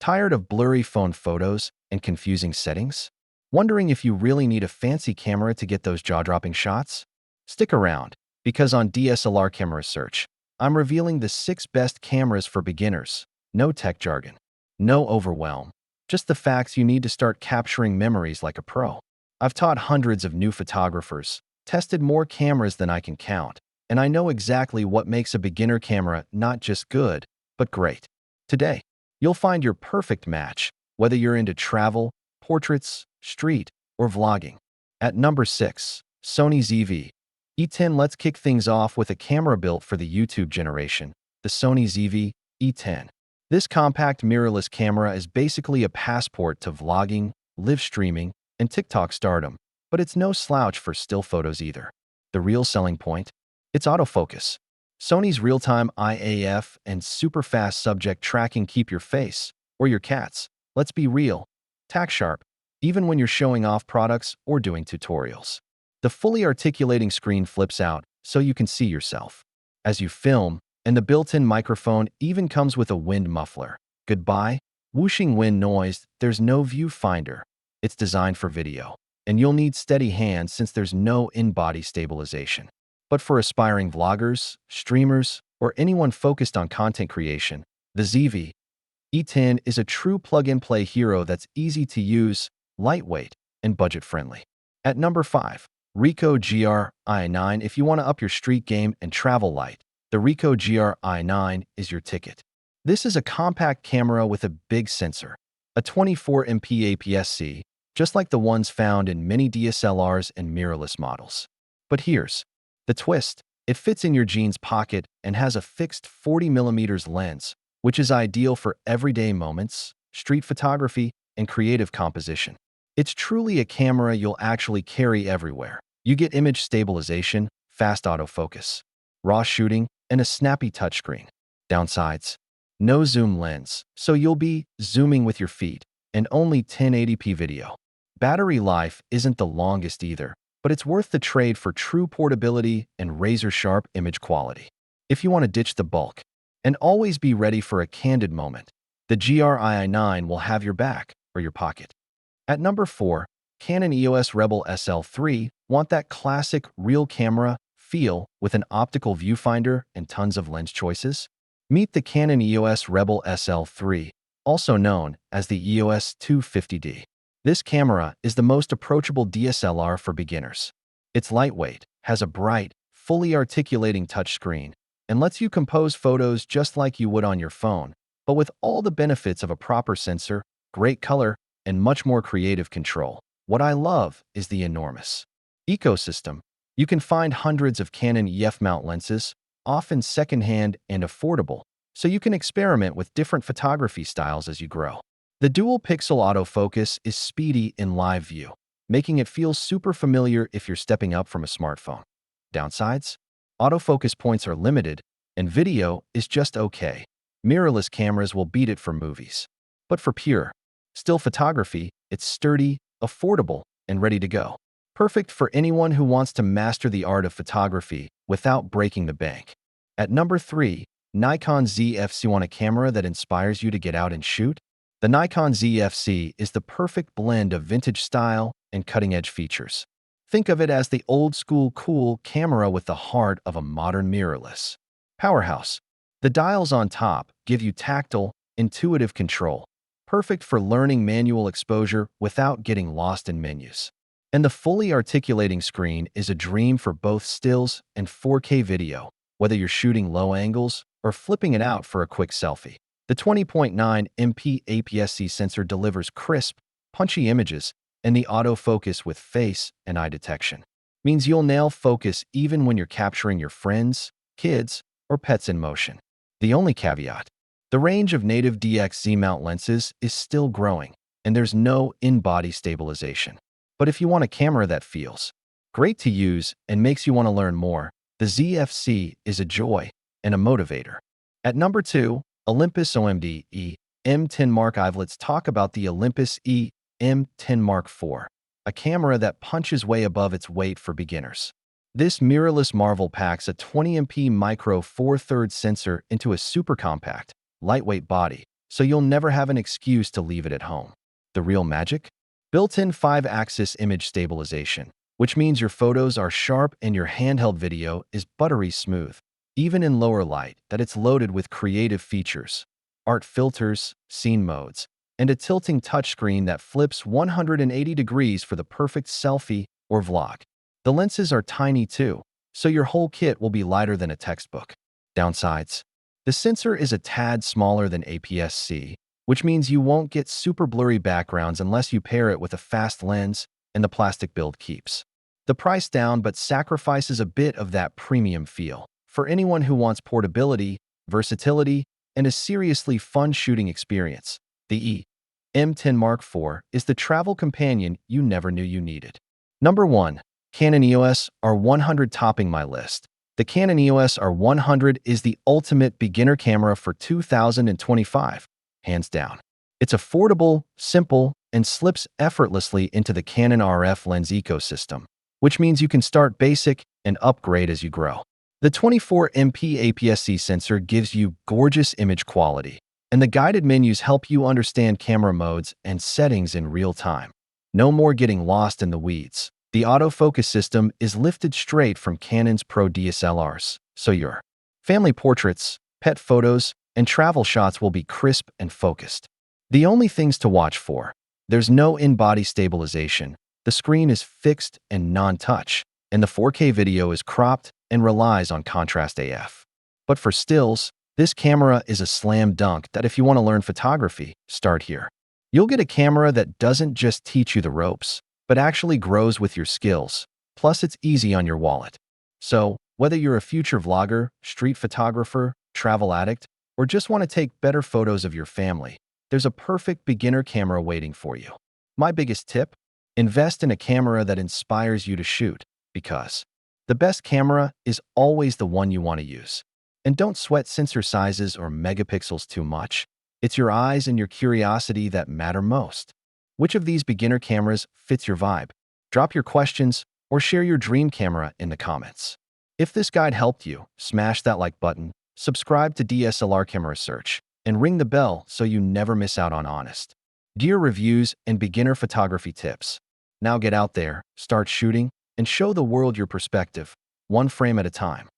Tired of blurry phone photos and confusing settings? Wondering if you really need a fancy camera to get those jaw-dropping shots? Stick around, because on DSLR Camera Search, I'm revealing the 6 best cameras for beginners. No tech jargon, no overwhelm, just the facts you need to start capturing memories like a pro. I've taught hundreds of new photographers, tested more cameras than I can count, and I know exactly what makes a beginner camera not just good, but great. Today, you'll find your perfect match, whether you're into travel, portraits, street, or vlogging. At number 6, Sony ZV E10. Let's kick things off with a camera built for the YouTube generation, the Sony ZV E10. This compact mirrorless camera is basically a passport to vlogging, live streaming, and TikTok stardom, but it's no slouch for still photos either. The real selling point? It's autofocus. Sony's real-time IAF and super-fast subject tracking keep your face, or your cat's, let's be real, tack sharp, even when you're showing off products or doing tutorials. The fully articulating screen flips out so you can see yourself as you film, and the built-in microphone even comes with a wind muffler. Goodbye, whooshing wind noise. There's no viewfinder. It's designed for video, and you'll need steady hands since there's no in-body stabilization. But for aspiring vloggers, streamers, or anyone focused on content creation, the ZV E10 is a true plug-and-play hero that's easy to use, lightweight, and budget-friendly. At number 5, Ricoh GR I9. If you want to up your street game and travel light, the Ricoh GR I9 is your ticket. This is a compact camera with a big sensor, a 24MP APS-C, just like the ones found in many DSLRs and mirrorless models. But here's the twist. It fits in your jeans pocket and has a fixed 40mm lens, which is ideal for everyday moments, street photography, and creative composition. It's truly a camera you'll actually carry everywhere. You get image stabilization, fast autofocus, raw shooting, and a snappy touchscreen. Downsides: no zoom lens, so you'll be zooming with your feet, and only 1080p video. Battery life isn't the longest either, but it's worth the trade for true portability and razor-sharp image quality. If you want to ditch the bulk and always be ready for a candid moment, the GR I9 will have your back or your pocket. At number 4, Canon EOS SL3. Want that classic real camera feel with an optical viewfinder and tons of lens choices? Meet the Canon EOS SL3, also known as the EOS 250D. This camera is the most approachable DSLR for beginners. It's lightweight, has a bright, fully articulating touchscreen, and lets you compose photos just like you would on your phone, but with all the benefits of a proper sensor, great color, and much more creative control. What I love is the enormous ecosystem. You can find hundreds of Canon EF mount lenses, often secondhand and affordable, so you can experiment with different photography styles as you grow. The dual-pixel autofocus is speedy in live view, making it feel super familiar if you're stepping up from a smartphone. Downsides: autofocus points are limited, and video is just okay. Mirrorless cameras will beat it for movies. But for pure still photography, it's sturdy, affordable, and ready to go. Perfect for anyone who wants to master the art of photography without breaking the bank. At number 3, Nikon ZFC. Want a camera that inspires you to get out and shoot? The Nikon ZFC is the perfect blend of vintage style and cutting-edge features. Think of it as the old-school cool camera with the heart of a modern mirrorless powerhouse. The dials on top give you tactile, intuitive control, perfect for learning manual exposure without getting lost in menus. And the fully articulating screen is a dream for both stills and 4K video, whether you're shooting low angles or flipping it out for a quick selfie. The 20.9MP APS-C sensor delivers crisp, punchy images, and the autofocus with face and eye detection means you'll nail focus even when you're capturing your friends, kids, or pets in motion. The only caveat: the range of native DXZ mount lenses is still growing, and there's no in-body stabilization. But if you want a camera that feels great to use and makes you want to learn more, the ZFC is a joy and a motivator. At number 2, Olympus M10 Mark IV. Let's talk about the Olympus M10 Mark IV, a camera that punches way above its weight for beginners. This mirrorless marvel packs a 20MP micro 4/3 sensor into a super compact, lightweight body, so you'll never have an excuse to leave it at home. The real magic? Built-in 5-axis image stabilization, which means your photos are sharp and your handheld video is buttery smooth, even in lower light, that it's loaded with creative features, art filters, scene modes, and a tilting touchscreen that flips 180 degrees for the perfect selfie or vlog. The lenses are tiny too, so your whole kit will be lighter than a textbook. Downsides: the sensor is a tad smaller than APS-C, which means you won't get super blurry backgrounds unless you pair it with a fast lens, and the plastic build keeps the price down but sacrifices a bit of that premium feel for anyone who wants portability, versatility, and a seriously fun shooting experience. The M10 Mark IV is the travel companion you never knew you needed. Number 1. Canon EOS R100 topping my list. The Canon EOS R100 is the ultimate beginner camera for 2025, hands down. It's affordable, simple, and slips effortlessly into the Canon RF lens ecosystem, which means you can start basic and upgrade as you grow. The 24MP APS-C sensor gives you gorgeous image quality, and the guided menus help you understand camera modes and settings in real time. No more getting lost in the weeds. The autofocus system is lifted straight from Canon's Pro DSLRs, so your family portraits, pet photos, and travel shots will be crisp and focused. The only things to watch for: there's no in-body stabilization, the screen is fixed and non-touch, and the 4K video is cropped and relies on contrast AF. But for stills, this camera is a slam dunk that if you want to learn photography, start here. You'll get a camera that doesn't just teach you the ropes, but actually grows with your skills. Plus, it's easy on your wallet. So, whether you're a future vlogger, street photographer, travel addict, or just want to take better photos of your family, there's a perfect beginner camera waiting for you. My biggest tip? Invest in a camera that inspires you to shoot, because the best camera is always the one you want to use. And don't sweat sensor sizes or megapixels too much. It's your eyes and your curiosity that matter most. Which of these beginner cameras fits your vibe? Drop your questions or share your dream camera in the comments. If this guide helped you, smash that like button, subscribe to DSLR Camera Search, and ring the bell so you never miss out on honest gear reviews and beginner photography tips. Now get out there, start shooting, and show the world your perspective, one frame at a time.